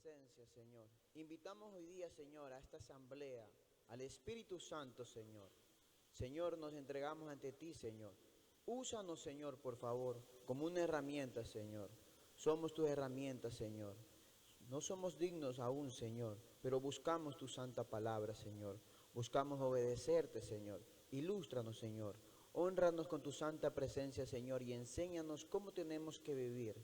presencia, Señor. Invitamos hoy día, Señor, a esta asamblea, al Espíritu Santo, Señor. Señor, nos entregamos ante ti, Señor. Úsanos, Señor, por favor, como una herramienta, Señor. Somos tus herramientas, Señor. No somos dignos aún, Señor, pero buscamos tu santa palabra, Señor. Buscamos obedecerte, Señor. Ilústranos, Señor. Hónranos con tu santa presencia, Señor, y enséñanos cómo tenemos que vivir.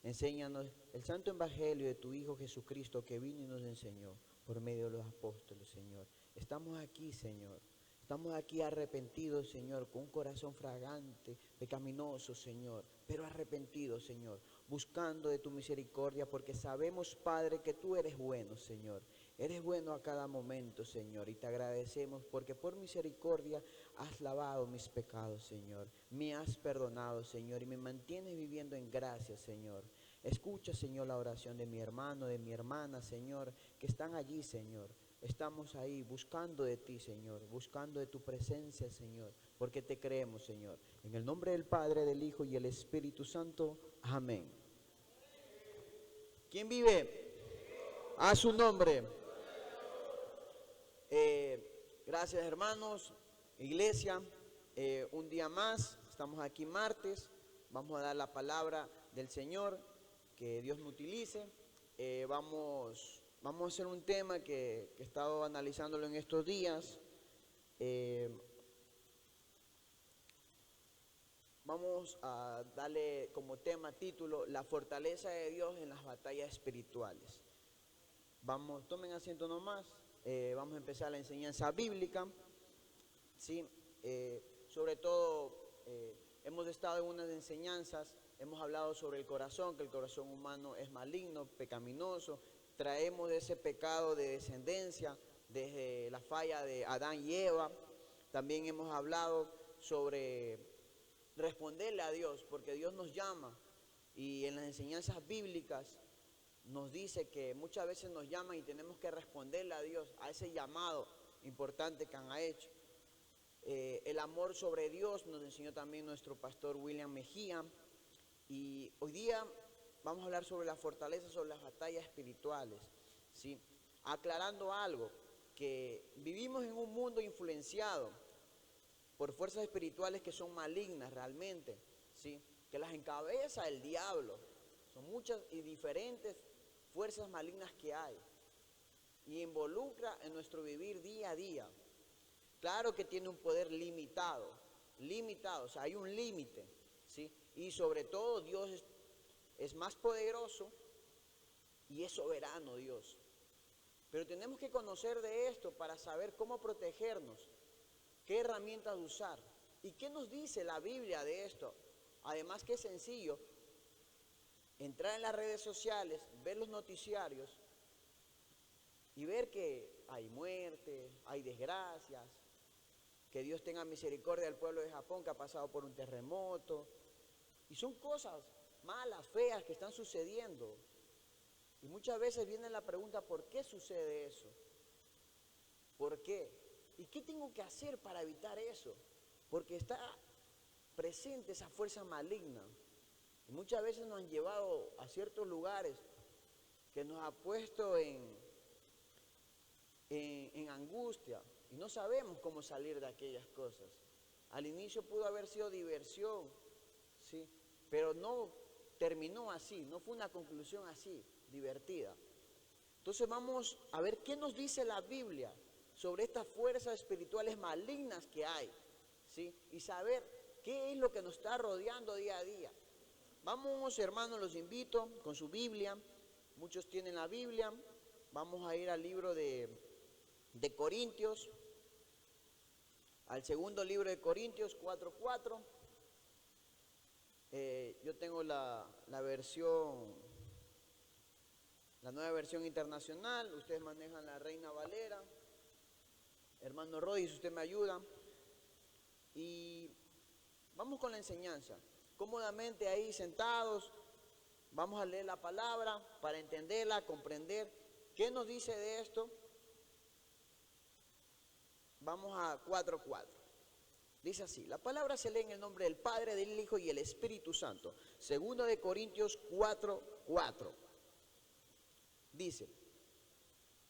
Enséñanos el santo evangelio de tu Hijo Jesucristo que vino y nos enseñó por medio de los apóstoles, Señor. Estamos aquí, Señor. Estamos aquí arrepentidos, Señor, con un corazón fragante, pecaminoso, Señor, pero arrepentidos, Señor, buscando de tu misericordia, porque sabemos, Padre, que tú eres bueno, Señor. Eres bueno a cada momento, Señor, y te agradecemos porque por misericordia has lavado mis pecados, Señor. Me has perdonado, Señor, y me mantienes viviendo en gracia, Señor. Escucha, Señor, la oración de mi hermano, de mi hermana, Señor, que están allí, Señor. Estamos ahí buscando de ti, Señor, buscando de tu presencia, Señor, porque te creemos, Señor. En el nombre del Padre, del Hijo y el Espíritu Santo. Amén. ¿Quién vive? A su nombre. Gracias, hermanos, iglesia. Un día más, estamos aquí martes. Vamos a dar la palabra del Señor, que Dios me utilice. Vamos a hacer un tema que he estado analizándolo en estos días. Vamos a darle como título, la fortaleza de Dios en las batallas espirituales. Tomen asiento nomás. Vamos a empezar la enseñanza bíblica. ¿Sí? Sobre todo, hemos estado en unas enseñanzas, hemos hablado sobre el corazón, que el corazón humano es maligno, pecaminoso. Traemos de ese pecado de descendencia, desde la falla de Adán y Eva. También hemos hablado sobre responderle a Dios, porque Dios nos llama, y en las enseñanzas bíblicas nos dice que muchas veces nos llaman y tenemos que responderle a Dios, a ese llamado importante que han hecho. El amor sobre Dios nos enseñó también nuestro pastor William Mejía, y hoy día vamos a hablar sobre la fortaleza, sobre las batallas espirituales, ¿sí? Aclarando algo, que vivimos en un mundo influenciado por fuerzas espirituales que son malignas realmente, ¿sí? Que las encabeza el diablo. Son muchas y diferentes fuerzas malignas que hay, y involucra en nuestro vivir día a día. Claro que tiene un poder limitado, o sea, hay un límite, ¿sí? Y sobre todo Dios es más poderoso y es soberano Dios. Pero tenemos que conocer de esto para saber cómo protegernos, qué herramientas usar. ¿Y qué nos dice la Biblia de esto? Además que es sencillo entrar en las redes sociales, ver los noticiarios y ver que hay muerte, hay desgracias, que Dios tenga misericordia del pueblo de Japón que ha pasado por un terremoto. Y son cosas malas, feas que están sucediendo. Y muchas veces viene la pregunta, ¿por qué sucede eso? ¿Por qué? ¿Y qué tengo que hacer para evitar eso? Porque está presente esa fuerza maligna. Y muchas veces nos han llevado a ciertos lugares que nos ha puesto en angustia. Y no sabemos cómo salir de aquellas cosas. Al inicio pudo haber sido diversión, ¿sí? Pero no terminó así, no fue una conclusión así, divertida. Entonces vamos a ver qué nos dice la Biblia sobre estas fuerzas espirituales malignas que hay, ¿sí? Y saber qué es lo que nos está rodeando día a día. Vamos, hermanos, los invito con su Biblia. Muchos tienen la Biblia. Vamos a ir al libro de Corintios, al segundo libro de Corintios 4:4. Yo tengo la versión, la nueva versión internacional. Ustedes manejan la Reina Valera. Hermano Roddy, si usted me ayuda. Y vamos con la enseñanza. Cómodamente ahí sentados, vamos a leer la palabra para entenderla, comprender qué nos dice de esto. Vamos a 4:4. Dice así, la palabra se lee en el nombre del Padre, del Hijo y el Espíritu Santo. Segundo de Corintios 4:4. Dice,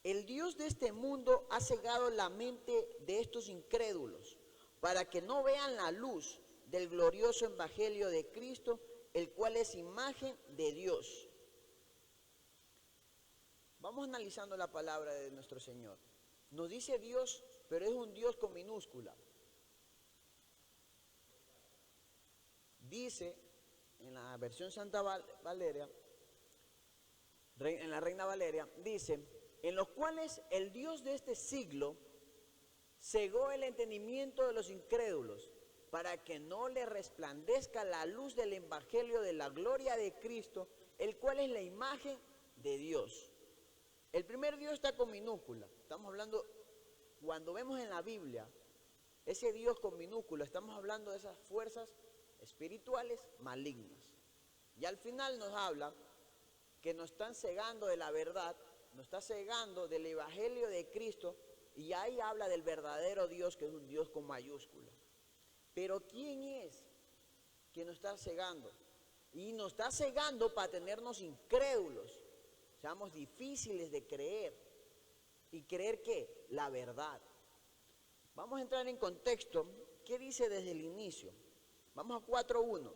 el Dios de este mundo ha cegado la mente de estos incrédulos para que no vean la luz del glorioso evangelio de Cristo, el cual es imagen de Dios. Vamos analizando la palabra de nuestro Señor. Nos dice Dios, pero es un Dios con minúscula. Dice en la versión Santa Valeria, en la Reina Valeria, dice, en los cuales el Dios de este siglo cegó el entendimiento de los incrédulos para que no le resplandezca la luz del evangelio de la gloria de Cristo, el cual es la imagen de Dios. El primer Dios está con minúscula. Estamos hablando, cuando vemos en la Biblia, ese Dios con minúscula, estamos hablando de esas fuerzas espirituales malignas. Y al final nos habla que nos están cegando de la verdad, nos está cegando del evangelio de Cristo, y ahí habla del verdadero Dios, que es un Dios con mayúscula. Pero ¿quién es que nos está cegando? Y nos está cegando para tenernos incrédulos, seamos difíciles de creer. ¿Y creer qué? La verdad. Vamos a entrar en contexto. ¿Qué dice desde el inicio? Vamos a 4.1.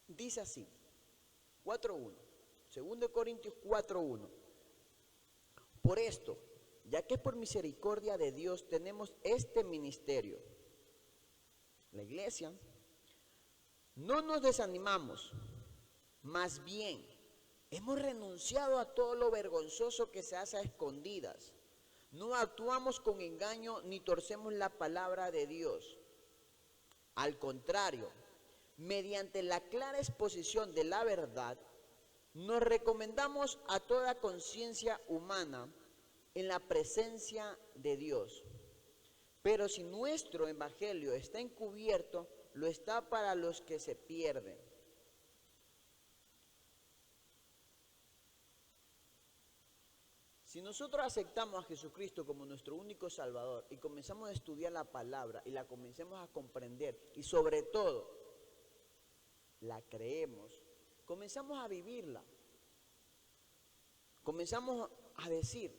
Dice así, 4.1, 2 Corintios 4.1. Por esto, ya que por misericordia de Dios tenemos este ministerio, la iglesia, no nos desanimamos, más bien, hemos renunciado a todo lo vergonzoso que se hace a escondidas. No actuamos con engaño ni torcemos la palabra de Dios. Al contrario, mediante la clara exposición de la verdad, nos recomendamos a toda conciencia humana en la presencia de Dios. Pero si nuestro evangelio está encubierto, lo está para los que se pierden. Si nosotros aceptamos a Jesucristo como nuestro único Salvador y comenzamos a estudiar la palabra y la comencemos a comprender y sobre todo la creemos, comenzamos a vivirla, comenzamos a decir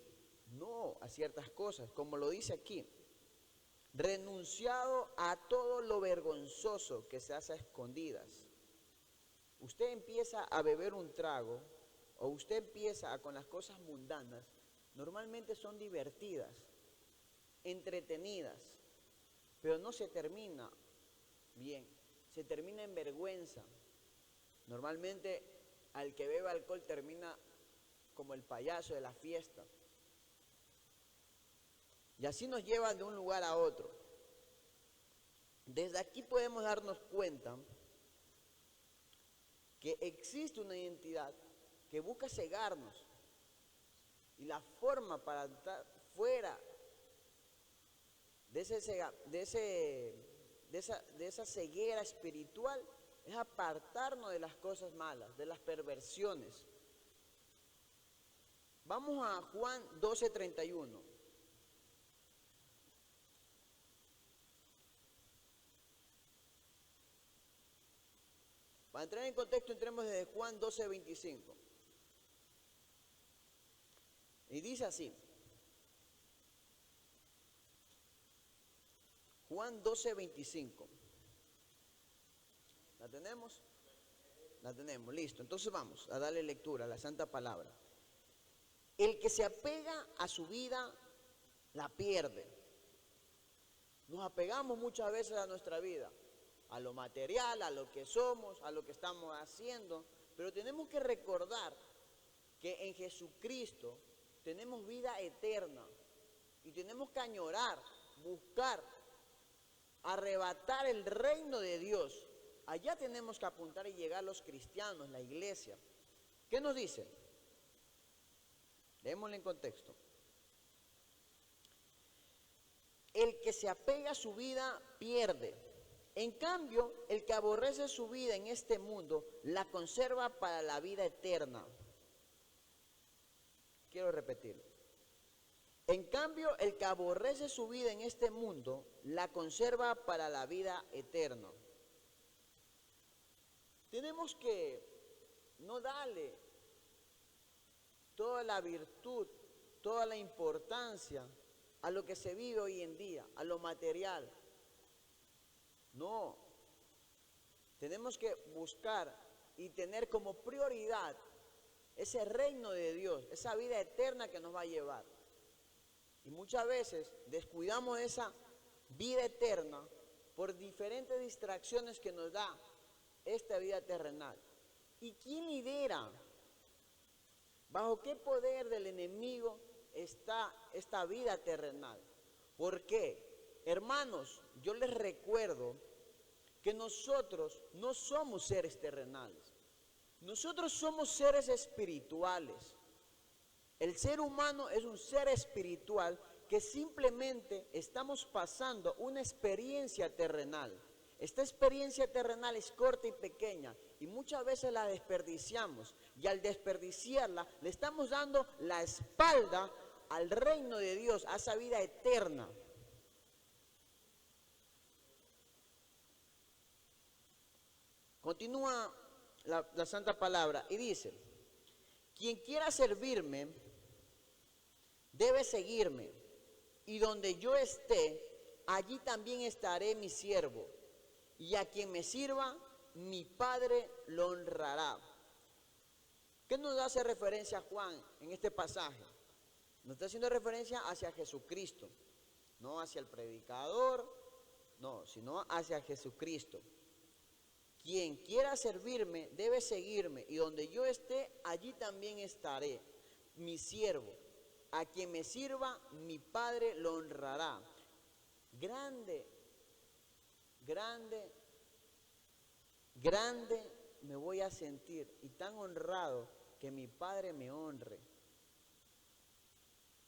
no a ciertas cosas, como lo dice aquí, renunciado a todo lo vergonzoso que se hace a escondidas. Usted empieza a beber un trago o usted empieza con las cosas mundanas, normalmente son divertidas, entretenidas, pero no se termina bien, se termina en vergüenza. Normalmente al que bebe alcohol termina como el payaso de la fiesta. Y así nos llevan de un lugar a otro. Desde aquí podemos darnos cuenta que existe una identidad que busca cegarnos. Y la forma para estar fuera de esa ceguera espiritual es apartarnos de las cosas malas, de las perversiones. Vamos a Juan 12:31. Para entrar en contexto, entremos desde Juan 12:25. Y dice así, Juan 12:25. ¿La tenemos? La tenemos, listo. Entonces vamos a darle lectura a la santa palabra. El que se apega a su vida, la pierde. Nos apegamos muchas veces a nuestra vida, a lo material, a lo que somos, a lo que estamos haciendo, pero tenemos que recordar que en Jesucristo tenemos vida eterna y tenemos que añorar, buscar, arrebatar el reino de Dios. Allá tenemos que apuntar y llegar los cristianos, la iglesia. ¿Qué nos dice? Leémoslo en contexto. El que se apega a su vida pierde. En cambio, el que aborrece su vida en este mundo la conserva para la vida eterna. Quiero repetirlo. En cambio, el que aborrece su vida en este mundo la conserva para la vida eterna. Tenemos que no darle toda la virtud, toda la importancia a lo que se vive hoy en día, a lo material. No, tenemos que buscar y tener como prioridad ese reino de Dios, esa vida eterna que nos va a llevar. Y muchas veces descuidamos esa vida eterna por diferentes distracciones que nos da esta vida terrenal. ¿Y quién lidera? ¿Bajo qué poder del enemigo está esta vida terrenal? ¿Por qué? Hermanos, yo les recuerdo que nosotros no somos seres terrenales. Nosotros somos seres espirituales. El ser humano es un ser espiritual que simplemente estamos pasando una experiencia terrenal. Esta experiencia terrenal es corta y pequeña y muchas veces la desperdiciamos, y al desperdiciarla le estamos dando la espalda al reino de Dios, a esa vida eterna. Continúa la santa palabra y dice: quien quiera servirme debe seguirme, y donde yo esté, allí también estaré mi siervo, y a quien me sirva, mi Padre lo honrará. ¿Qué nos hace referencia Juan en este pasaje? Nos está haciendo referencia hacia Jesucristo, no hacia el predicador, no, sino hacia Jesucristo. Quien quiera servirme debe seguirme, y donde yo esté, allí también estaré mi siervo. A quien me sirva, mi Padre lo honrará. Grande, grande, grande me voy a sentir, y tan honrado que mi Padre me honre.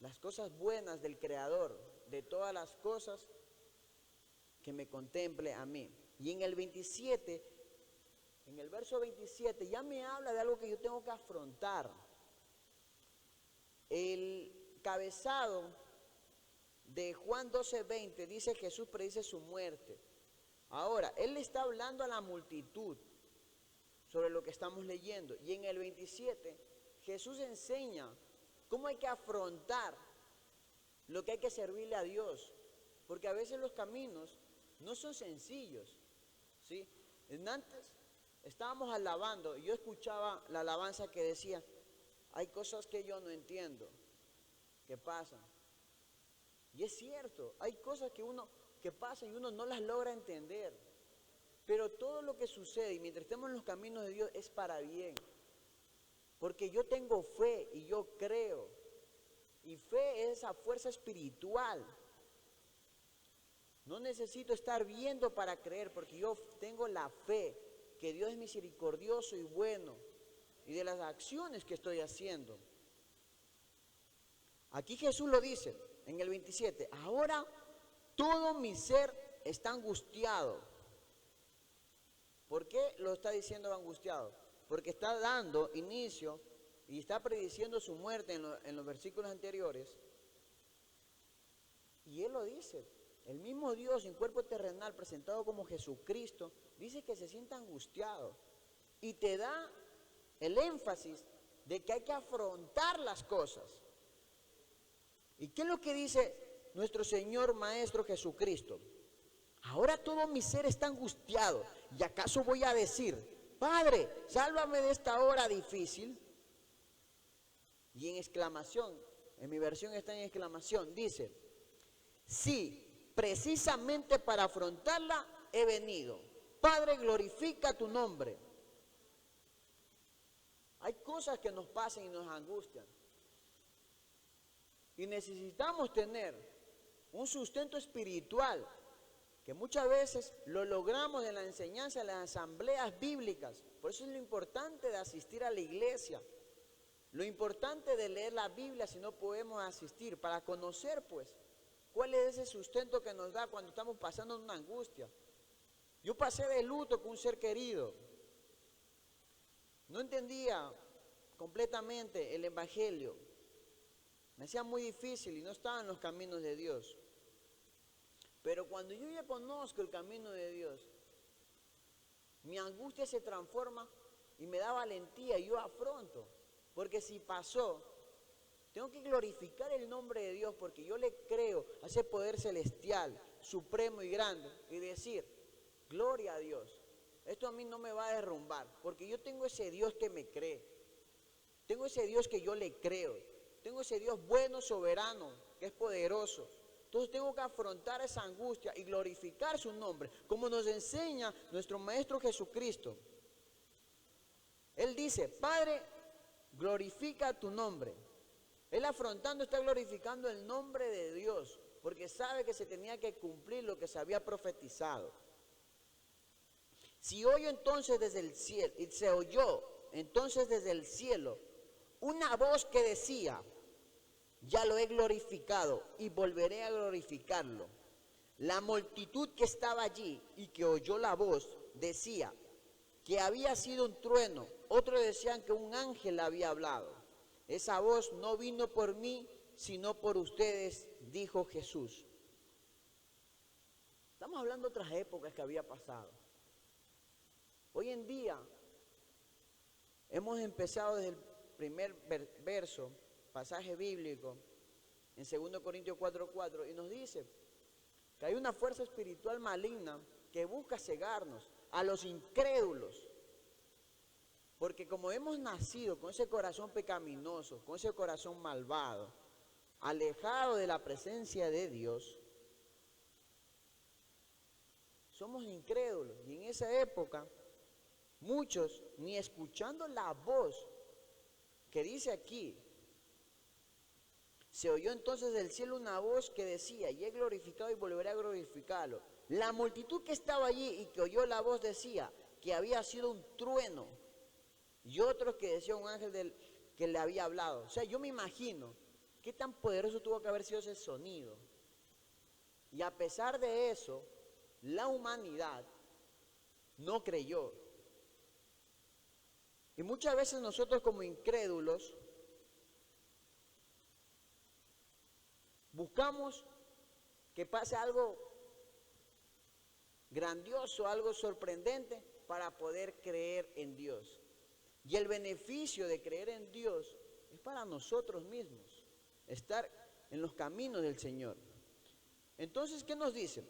Las cosas buenas del Creador, de todas las cosas, que me contemple a mí. Y en el 27, en el verso 27, ya me habla de algo que yo tengo que afrontar. El cabezado de Juan 12:20 dice: Jesús predice su muerte. Ahora, él le está hablando a la multitud sobre lo que estamos leyendo. Y en el 27, Jesús enseña cómo hay que afrontar lo que hay que servirle a Dios. Porque a veces los caminos no son sencillos, ¿sí? Antes estábamos alabando y yo escuchaba la alabanza que decía: hay cosas que yo no entiendo, que pasan. Y es cierto, hay cosas que pasan y uno no las logra entender. Pero todo lo que sucede, y mientras estemos en los caminos de Dios, es para bien. Porque yo tengo fe y yo creo. Y fe es esa fuerza espiritual. No necesito estar viendo para creer, porque yo tengo la fe que Dios es misericordioso y bueno, y de las acciones que estoy haciendo. Aquí Jesús lo dice en el 27: ahora todo mi ser está angustiado. ¿Por qué lo está diciendo angustiado? Porque está dando inicio y está prediciendo su muerte en los versículos anteriores. Y él lo dice, el mismo Dios en cuerpo terrenal presentado como Jesucristo, dice que se siente angustiado y te da el énfasis de que hay que afrontar las cosas. ¿Y qué es lo que dice nuestro Señor Maestro Jesucristo? Ahora todo mi ser está angustiado. ¿Y acaso voy a decir: Padre, sálvame de esta hora difícil? Y en exclamación, en mi versión está en exclamación, dice: sí, precisamente para afrontarla he venido. Padre, glorifica tu nombre. Hay cosas que nos pasan y nos angustian. Y necesitamos tener un sustento espiritual, que muchas veces lo logramos en la enseñanza de las asambleas bíblicas. Por eso es lo importante de asistir a la iglesia, lo importante de leer la Biblia si no podemos asistir, para conocer pues cuál es ese sustento que nos da cuando estamos pasando una angustia. Yo pasé de luto con un ser querido, no entendía completamente el evangelio, me hacía muy difícil y no estaba en los caminos de Dios. Pero cuando yo ya conozco el camino de Dios, mi angustia se transforma y me da valentía y yo afronto. Porque si pasó, Tengo que glorificar el nombre de Dios porque yo le creo a ese poder celestial, supremo y grande, y decir, gloria a Dios. Esto a mí no me va a derrumbar, porque yo tengo ese Dios que me cree. Tengo ese Dios que yo le creo. Tengo ese Dios bueno, soberano, que es poderoso. Entonces tengo que afrontar esa angustia y glorificar su nombre, como nos enseña nuestro Maestro Jesucristo. Él dice, Padre, glorifica tu nombre. Él afrontando está glorificando el nombre de Dios, porque sabe que se tenía que cumplir lo que se había profetizado. Si oyó entonces desde el cielo, y se oyó entonces desde el cielo una voz que decía, ya lo he glorificado y volveré a glorificarlo. La multitud que estaba allí y que oyó la voz decía que había sido un trueno. Otros decían que un ángel había hablado. Esa voz no vino por mí, sino por ustedes, dijo Jesús. Estamos hablando de otras épocas que había pasado. Hoy en día hemos empezado desde el primer verso, pasaje bíblico, en 2 Corintios 4:4, y nos dice que hay una fuerza espiritual maligna que busca cegarnos a los incrédulos. Porque como hemos nacido con ese corazón pecaminoso, con ese corazón malvado, alejado de la presencia de Dios, somos incrédulos. Y en esa época, muchos, ni escuchando la voz que dice aquí, se oyó entonces del cielo una voz que decía, y he glorificado y volveré a glorificarlo. La multitud que estaba allí y que oyó la voz decía que había sido un trueno, y otros que decía un ángel que le había hablado. O sea, yo me imagino qué tan poderoso tuvo que haber sido ese sonido. Y a pesar de eso, la humanidad no creyó. Y muchas veces nosotros como incrédulos buscamos que pase algo grandioso, algo sorprendente para poder creer en Dios. Y el beneficio de creer en Dios es para nosotros mismos, estar en los caminos del Señor. Entonces, ¿qué nos dice?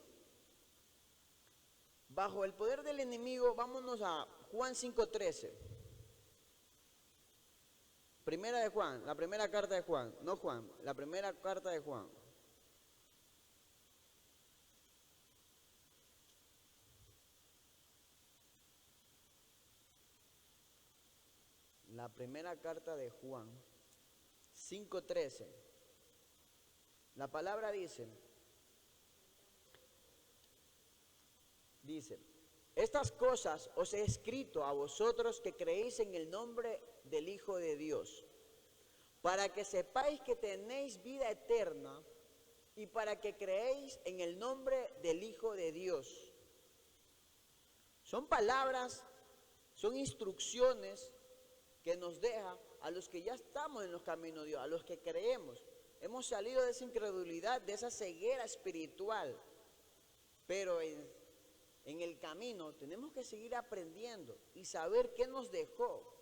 Bajo el poder del enemigo, vámonos a Juan 5:13. Primera de Juan, la primera carta de Juan, no Juan, la primera carta de Juan. La primera carta de Juan, 5:13. La palabra dice, estas cosas os he escrito a vosotros que creéis en el nombre del Hijo de Dios, para que sepáis que tenéis vida eterna y para que creéis en el nombre del Hijo de Dios. Son palabras, son instrucciones que nos deja a los que ya estamos en los caminos de Dios, a los que creemos. Hemos salido de esa incredulidad, de esa ceguera espiritual, pero en el camino tenemos que seguir aprendiendo y saber qué nos dejó.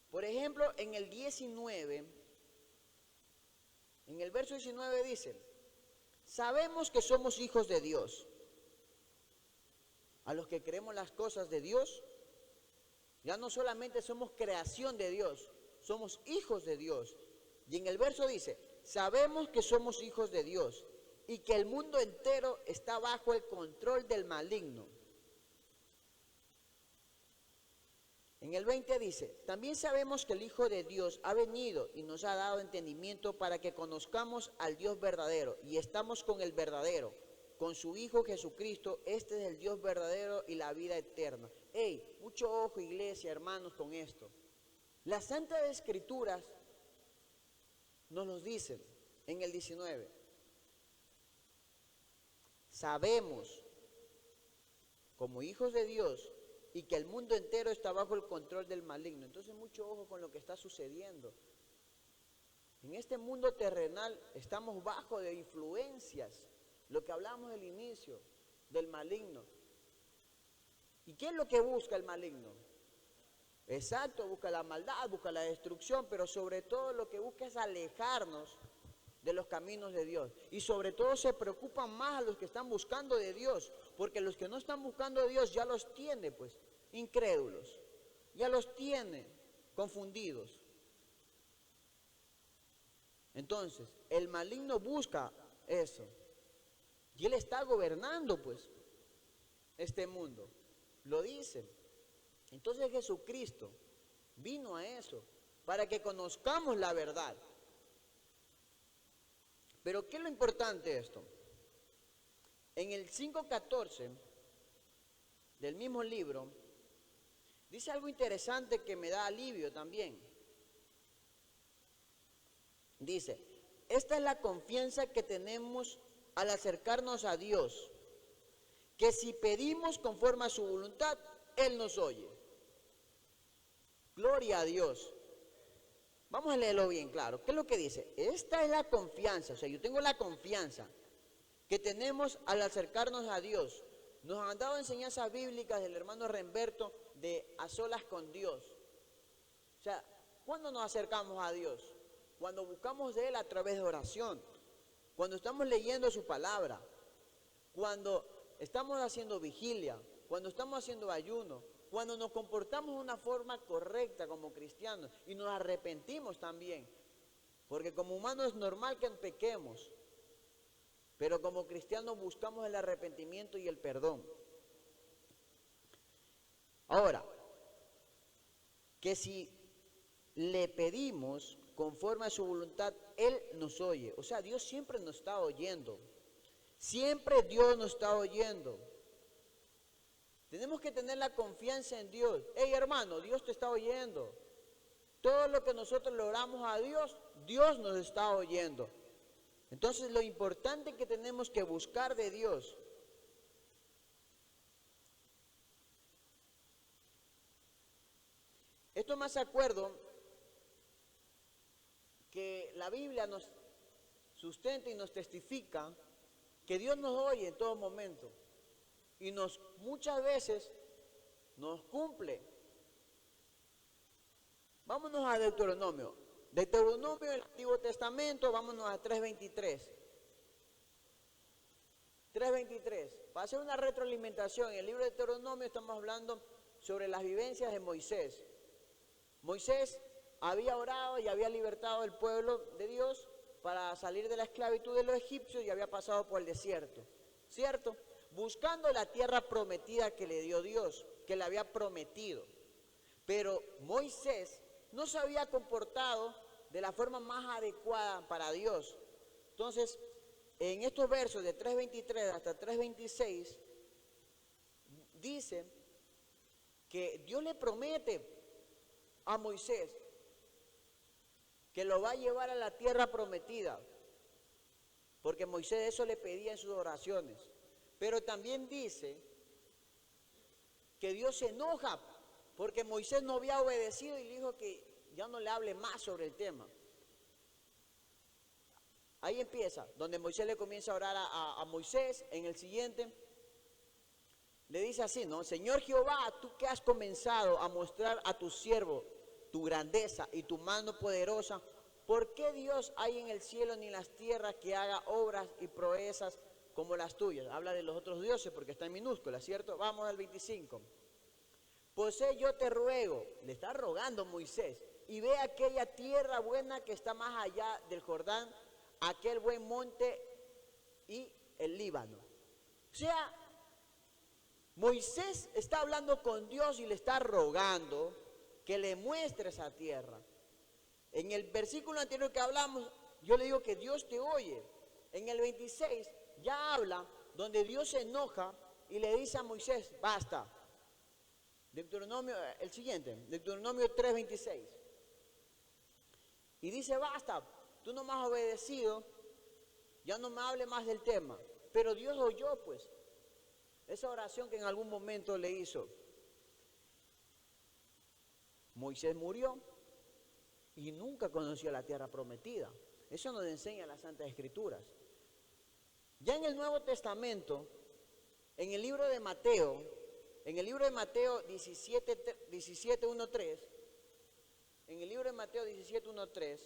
Por ejemplo, en el 19, en el verso 19 dice, sabemos que somos hijos de Dios. A los que creemos las cosas de Dios, ya no solamente somos creación de Dios, somos hijos de Dios. Y en el verso dice, sabemos que somos hijos de Dios y que el mundo entero está bajo el control del maligno. En el 20 dice, también sabemos que el Hijo de Dios ha venido y nos ha dado entendimiento para que conozcamos al Dios verdadero y estamos con el verdadero, con su Hijo Jesucristo. Este es el Dios verdadero y la vida eterna. Hey, mucho ojo, iglesia, hermanos, con esto. Las Santas Escrituras nos los dicen en el 19. Sabemos, como hijos de Dios, y que el mundo entero está bajo el control del maligno. Entonces, mucho ojo con lo que está sucediendo. En este mundo terrenal estamos bajo de influencias, lo que hablamos al inicio, del maligno. ¿Y qué es lo que busca el maligno? Exacto, busca la maldad, busca la destrucción, pero sobre todo lo que busca es alejarnos de los caminos de Dios. Y sobre todo se preocupan más a los que están buscando de Dios, porque los que no están buscando de Dios ya los tiene, pues, incrédulos, ya los tiene confundidos. Entonces, el maligno busca eso. Y él está gobernando, pues, este mundo. Lo dice. Entonces Jesucristo vino a eso, para que conozcamos la verdad. Pero ¿qué es lo importante de esto? En el 5:14 del mismo libro, dice algo interesante que me da alivio también. Dice, esta es la confianza que tenemos al acercarnos a Dios, que si pedimos conforme a su voluntad, Él nos oye. Gloria a Dios. Vamos a leerlo bien claro. ¿Qué es lo que dice? Esta es la confianza, o sea, yo tengo la confianza que tenemos al acercarnos a Dios. Nos han dado enseñanzas bíblicas del hermano Remberto de a solas con Dios. O sea, ¿cuándo nos acercamos a Dios? Cuando buscamos de Él a través de oración, cuando estamos leyendo su palabra, cuando estamos haciendo vigilia, cuando estamos haciendo ayuno, cuando nos comportamos de una forma correcta como cristianos y nos arrepentimos también, porque como humanos es normal que pequemos, pero como cristianos buscamos el arrepentimiento y el perdón. Ahora, que si le pedimos conforme a su voluntad, Él nos oye. O sea, Dios siempre nos está oyendo. Siempre Dios nos está oyendo. Tenemos que tener la confianza en Dios. Hey, hermano, Dios te está oyendo. Todo lo que nosotros logramos a Dios, Dios nos está oyendo. Entonces, lo importante que tenemos que buscar de Dios. Esto me hace acuerdo que la Biblia nos sustenta y nos testifica que Dios nos oye en todo momento y muchas veces nos cumple. Vámonos a Deuteronomio. Deuteronomio del Antiguo Testamento, vámonos a 3:23. 3:23. Para hacer una retroalimentación, en el libro de Deuteronomio estamos hablando sobre las vivencias de Moisés. Moisés había orado y había libertado al pueblo de Dios para salir de la esclavitud de los egipcios y había pasado por el desierto, ¿cierto? Buscando la tierra prometida que le dio Dios, que le había prometido. Pero Moisés no se había comportado de la forma más adecuada para Dios. Entonces, en estos versos de 3:23 hasta 3:26, dice que Dios le promete a Moisés que lo va a llevar a la tierra prometida, porque Moisés eso le pedía en sus oraciones. Pero también dice que Dios se enoja porque Moisés no había obedecido y le dijo que ya no le hable más sobre el tema. Ahí empieza, donde Moisés le comienza a orar a Moisés. En el siguiente le dice así, ¿no? Señor Jehová, tú que has comenzado a mostrar a tu siervo tu grandeza y tu mano poderosa, ¿por qué Dios hay en el cielo ni en las tierras que haga obras y proezas como las tuyas? Habla de los otros dioses porque está en minúscula, ¿cierto? Vamos al 25. Pues yo te ruego, le está rogando Moisés, y ve aquella tierra buena que está más allá del Jordán, aquel buen monte y el Líbano. O sea, Moisés está hablando con Dios y le está rogando que le muestre esa tierra. En el versículo anterior que hablamos, yo le digo que Dios te oye. En el 26 ya habla donde Dios se enoja y le dice a Moisés, basta. Deuteronomio, el siguiente, Deuteronomio 3:26. Y dice, basta, tú no me has obedecido, ya no me hable más del tema. Pero Dios oyó, pues, esa oración que en algún momento le hizo. Moisés murió y nunca conoció la tierra prometida. Eso nos enseña las Santas Escrituras. Ya en el Nuevo Testamento, en el libro de Mateo, En el libro de Mateo 17:1-3, en el libro de Mateo 17:1-3,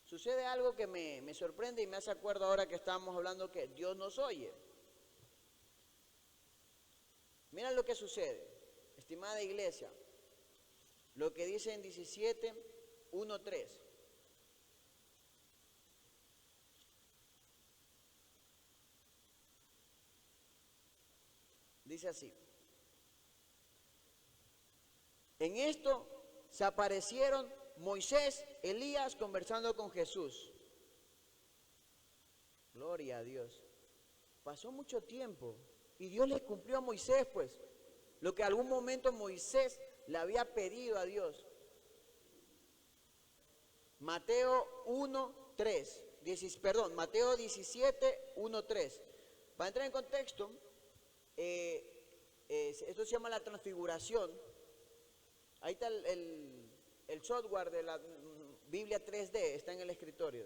sucede algo que me sorprende y me hace acuerdo ahora que estábamos hablando que Dios nos oye. Mira lo que sucede, estimada iglesia, lo que dice en 17:1-3. Dice así: en esto se aparecieron Moisés, Elías conversando con Jesús. Gloria a Dios. Pasó mucho tiempo y Dios le cumplió a Moisés, pues, lo que en algún momento Moisés le había pedido a Dios. Mateo 1:3, Mateo 17:1-3. Para entrar en contexto, esto se llama la transfiguración. Ahí está el software de la Biblia 3D, está en el escritorio.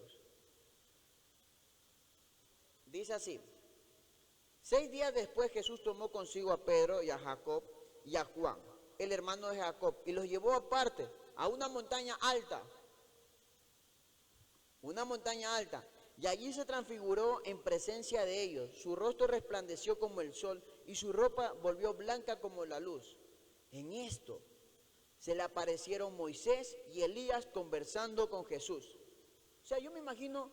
Dice así: 6 días después Jesús tomó consigo a Pedro y a Jacob y a Juan, el hermano de Jacob, y los llevó aparte a una montaña alta, y allí se transfiguró en presencia de ellos. Su rostro resplandeció como el sol y su ropa volvió blanca como la luz. En esto se le aparecieron Moisés y Elías conversando con Jesús. O sea, yo me imagino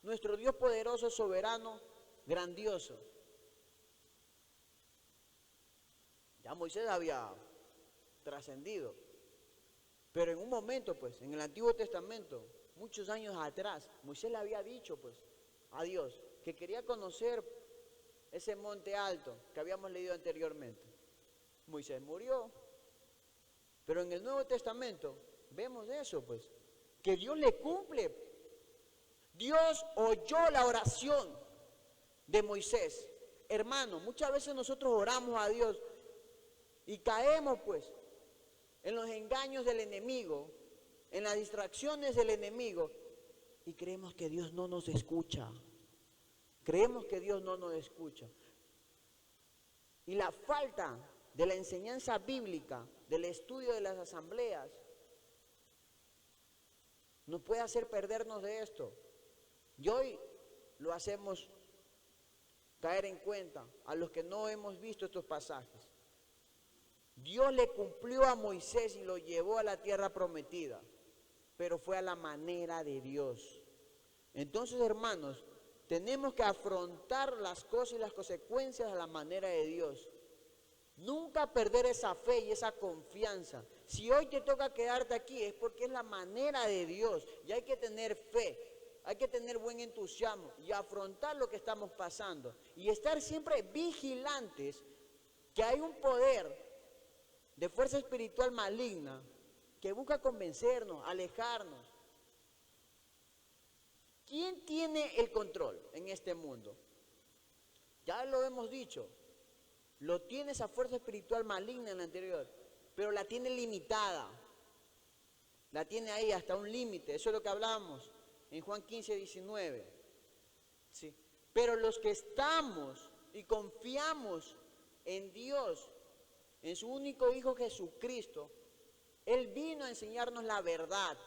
nuestro Dios poderoso, soberano, grandioso. Ya Moisés había trascendido, pero en un momento, pues, en el Antiguo Testamento, muchos años atrás, Moisés le había dicho, pues, a Dios que quería conocer ese monte alto que habíamos leído anteriormente. Moisés murió, pero en el Nuevo Testamento vemos eso, pues, que Dios le cumple. Dios oyó la oración de Moisés. Hermano, muchas veces nosotros oramos a Dios y caemos, pues, en los engaños del enemigo, en las distracciones del enemigo, y creemos que Dios no nos escucha. Creemos que Dios no nos escucha. Y la falta de la enseñanza bíblica, del estudio de las asambleas, nos puede hacer perdernos de esto. Y hoy lo hacemos caer en cuenta a los que no hemos visto estos pasajes. Dios le cumplió a Moisés y lo llevó a la tierra prometida, pero fue a la manera de Dios. Entonces, hermanos, tenemos que afrontar las cosas y las consecuencias a la manera de Dios. Nunca perder esa fe y esa confianza. Si hoy te toca quedarte aquí es porque es la manera de Dios y hay que tener fe, hay que tener buen entusiasmo y afrontar lo que estamos pasando y estar siempre vigilantes que hay un poder de fuerza espiritual maligna que busca convencernos, alejarnos. ¿Quién tiene el control en este mundo? Ya lo hemos dicho, lo tiene esa fuerza espiritual maligna en la anterior, pero la tiene limitada, la tiene ahí hasta un límite. Eso es lo que hablamos en Juan 15:19. ¿Sí? Pero los que estamos y confiamos en Dios, en su único Hijo Jesucristo, Él vino a enseñarnos la verdad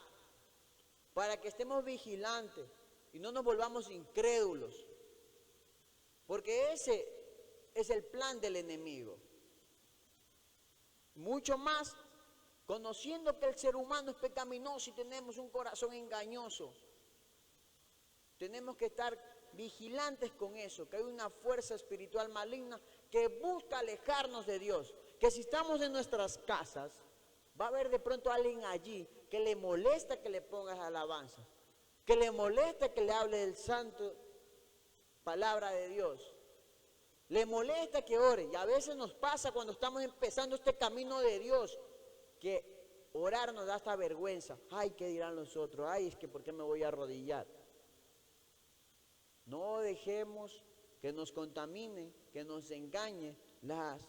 para que estemos vigilantes y no nos volvamos incrédulos, porque ese es el plan del enemigo. Mucho más, conociendo que el ser humano es pecaminoso y tenemos un corazón engañoso, tenemos que estar vigilantes con eso, que hay una fuerza espiritual maligna que busca alejarnos de Dios, que si estamos en nuestras casas, va a haber de pronto alguien allí que le molesta que le pongas alabanza, que le molesta que le hable del santo palabra de Dios, le molesta que ore. Y a veces nos pasa cuando estamos empezando este camino de Dios, que orar nos da hasta vergüenza. Ay, ¿qué dirán los otros? Ay, es que ¿por qué me voy a arrodillar? No dejemos que nos contamine, que nos engañe las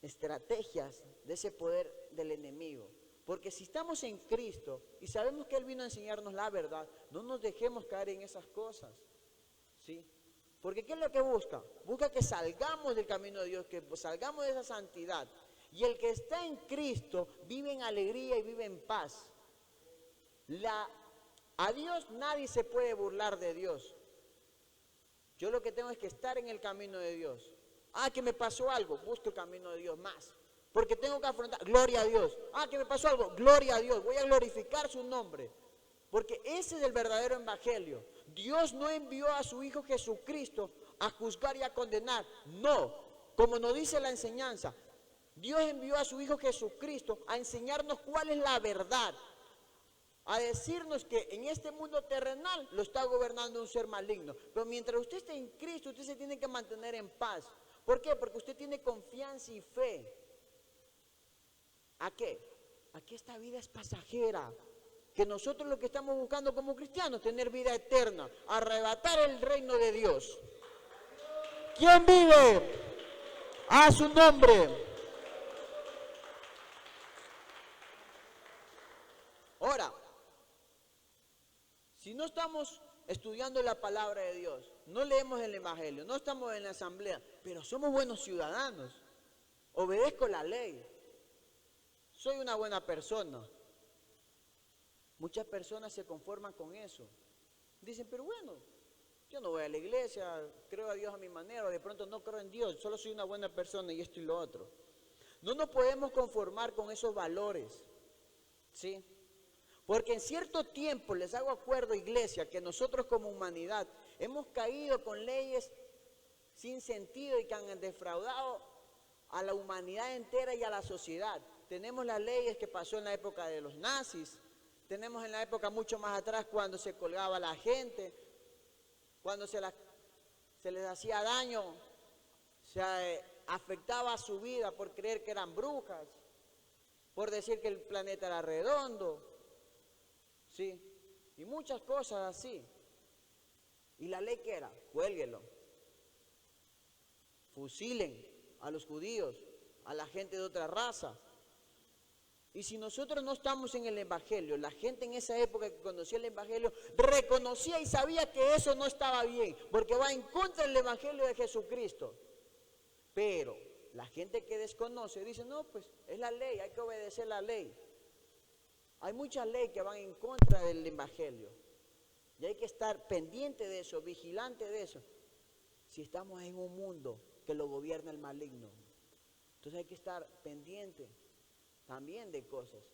estrategias de ese poder del enemigo. Porque si estamos en Cristo y sabemos que Él vino a enseñarnos la verdad, no nos dejemos caer en esas cosas, ¿sí? Porque ¿qué es lo que busca? Busca que salgamos del camino de Dios, que salgamos de esa santidad. Y el que está en Cristo vive en alegría y vive en paz. A Dios nadie se puede burlar de Dios. Yo lo que tengo es que estar en el camino de Dios. Que me pasó algo, busco el camino de Dios más. Porque tengo que afrontar, gloria a Dios. Que me pasó algo, gloria a Dios. Voy a glorificar su nombre. Porque ese es el verdadero evangelio. Dios no envió a su Hijo Jesucristo a juzgar y a condenar. No, como nos dice la enseñanza, Dios envió a su Hijo Jesucristo a enseñarnos cuál es la verdad. A decirnos que en este mundo terrenal lo está gobernando un ser maligno. Pero mientras usted esté en Cristo, usted se tiene que mantener en paz. ¿Por qué? Porque usted tiene confianza y fe. ¿A qué? A que esta vida es pasajera. Que nosotros lo que estamos buscando como cristianos, tener vida eterna, arrebatar el reino de Dios. ¿Quién vive? A su nombre. Ahora, si no estamos estudiando la palabra de Dios, no leemos el evangelio, no estamos en la asamblea, pero somos buenos ciudadanos, obedezco la ley, soy una buena persona. Muchas personas se conforman con eso. Dicen, pero bueno, yo no voy a la iglesia, creo a Dios a mi manera, o de pronto no creo en Dios, solo soy una buena persona y esto y lo otro. No nos podemos conformar con esos valores, ¿sí? Porque en cierto tiempo, les hago acuerdo, iglesia, que nosotros como humanidad hemos caído con leyes sin sentido y que han defraudado a la humanidad entera y a la sociedad. Tenemos las leyes que pasó en la época de los nazis, tenemos en la época mucho más atrás cuando se colgaba a la gente, cuando se les hacía daño, se afectaba a su vida por creer que eran brujas, por decir que el planeta era redondo, ¿sí? Y muchas cosas así. ¿Y la ley qué era? Cuélguelo. Fusilen a los judíos, a la gente de otra raza. Y si nosotros no estamos en el evangelio, la gente en esa época que conocía el evangelio, reconocía y sabía que eso no estaba bien, porque va en contra del evangelio de Jesucristo. Pero la gente que desconoce dice, no, pues es la ley, hay que obedecer la ley. Hay muchas leyes que van en contra del evangelio. Y hay que estar pendiente de eso, vigilante de eso. Si estamos en un mundo que lo gobierna el maligno, entonces hay que estar pendiente también de cosas.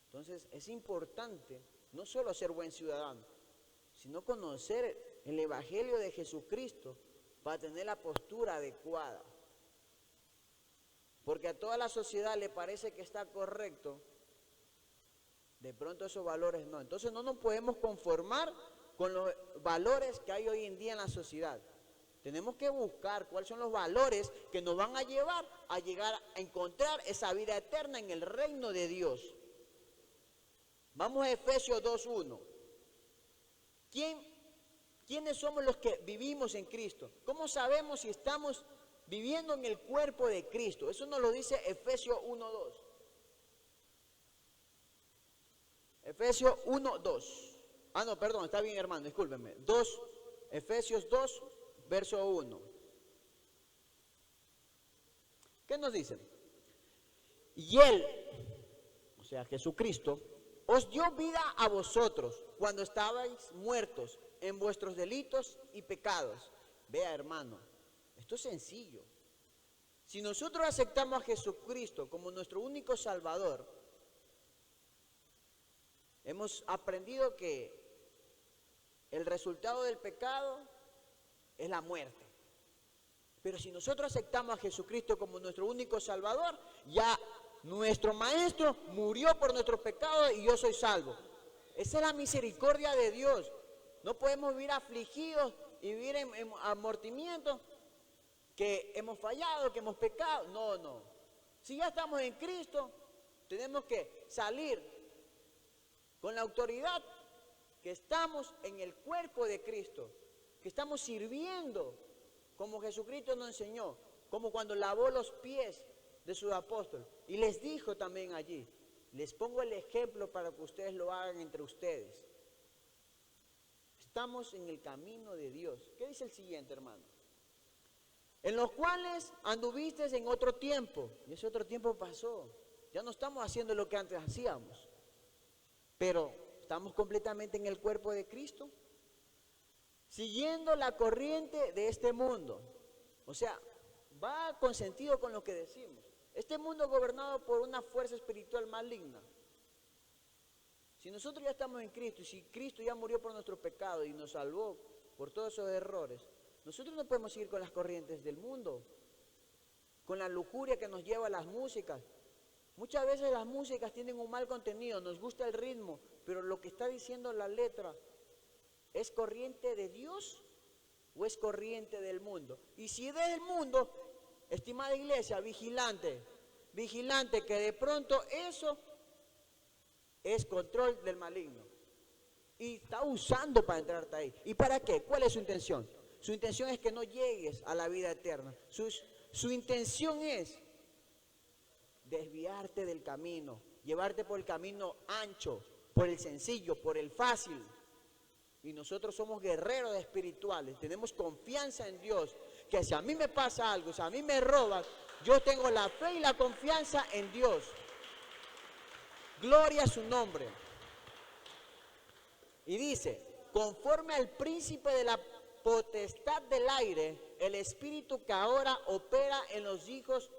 Entonces es importante no solo ser buen ciudadano, sino conocer el evangelio de Jesucristo para tener la postura adecuada. Porque a toda la sociedad le parece que está correcto, de pronto esos valores no. Entonces no nos podemos conformar con los valores que hay hoy en día en la sociedad. Tenemos que buscar cuáles son los valores que nos van a llevar a llegar a encontrar esa vida eterna en el reino de Dios. Vamos a Efesios 2:1. ¿Quiénes somos los que vivimos en Cristo? ¿Cómo sabemos si estamos viviendo en el cuerpo de Cristo? Eso nos lo dice Efesios 1:2. Efesios 1:2. No, perdón, está bien, hermano, discúlpenme. Efesios 2, verso 1. ¿Qué nos dice? Y Él, o sea, Jesucristo, os dio vida a vosotros cuando estabais muertos en vuestros delitos y pecados. Vea, hermano, esto es sencillo. Si nosotros aceptamos a Jesucristo como nuestro único Salvador, hemos aprendido que el resultado del pecado es la muerte. Pero si nosotros aceptamos a Jesucristo como nuestro único Salvador, ya nuestro Maestro murió por nuestros pecados y yo soy salvo. Esa es la misericordia de Dios. No podemos vivir afligidos y vivir en amortimiento, que hemos fallado, que hemos pecado. No. Si ya estamos en Cristo, tenemos que salir con la autoridad que estamos en el cuerpo de Cristo, que estamos sirviendo como Jesucristo nos enseñó, como cuando lavó los pies de sus apóstoles y les dijo también allí, les pongo el ejemplo para que ustedes lo hagan entre ustedes. Estamos en el camino de Dios. ¿Qué dice el siguiente, hermano? En los cuales anduviste en otro tiempo. Y ese otro tiempo pasó. Ya no estamos haciendo lo que antes hacíamos. Pero estamos completamente en el cuerpo de Cristo. Siguiendo la corriente de este mundo. O sea, va con sentido con lo que decimos. Este mundo es gobernado por una fuerza espiritual maligna. Si nosotros ya estamos en Cristo y si Cristo ya murió por nuestro pecado y nos salvó por todos esos errores, nosotros no podemos seguir con las corrientes del mundo, con la lujuria que nos lleva a las músicas. Muchas veces las músicas tienen un mal contenido, nos gusta el ritmo, pero lo que está diciendo la letra, ¿es corriente de Dios o es corriente del mundo? Y si es del mundo, estimada iglesia, vigilante, que de pronto eso es control del maligno. Y está usando para entrarte ahí. ¿Y para qué? ¿Cuál es su intención? Su intención es que no llegues a la vida eterna. Su intención es desviarte del camino, llevarte por el camino ancho, por el sencillo, por el fácil. Y nosotros somos guerreros espirituales, tenemos confianza en Dios, que si a mí me pasa algo, si a mí me roban, yo tengo la fe y la confianza en Dios. Gloria a su nombre. Y dice, conforme al príncipe de la potestad del aire, el espíritu que ahora opera en los hijos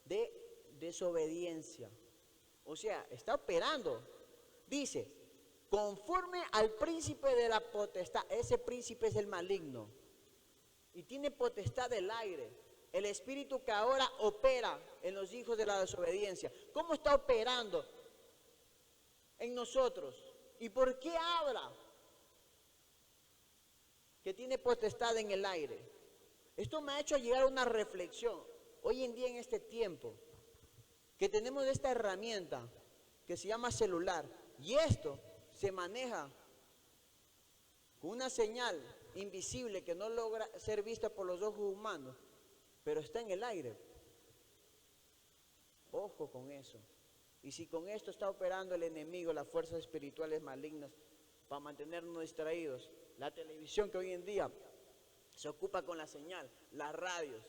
de desobediencia. O sea, está operando. Dice, conforme al príncipe de la potestad, ese príncipe es el maligno. Y tiene potestad del aire. El espíritu que ahora opera en los hijos de la desobediencia. ¿Cómo está operando en nosotros? ¿Y por qué habla? Que tiene potestad en el aire. Esto me ha hecho llegar a una reflexión. Hoy en día, en este tiempo, que tenemos esta herramienta que se llama celular, y esto se maneja con una señal invisible que no logra ser vista por los ojos humanos, pero está en el aire. Ojo con eso. Y si con esto está operando el enemigo, las fuerzas espirituales malignas, para mantenernos distraídos, la televisión que hoy en día se ocupa con la señal, las radios,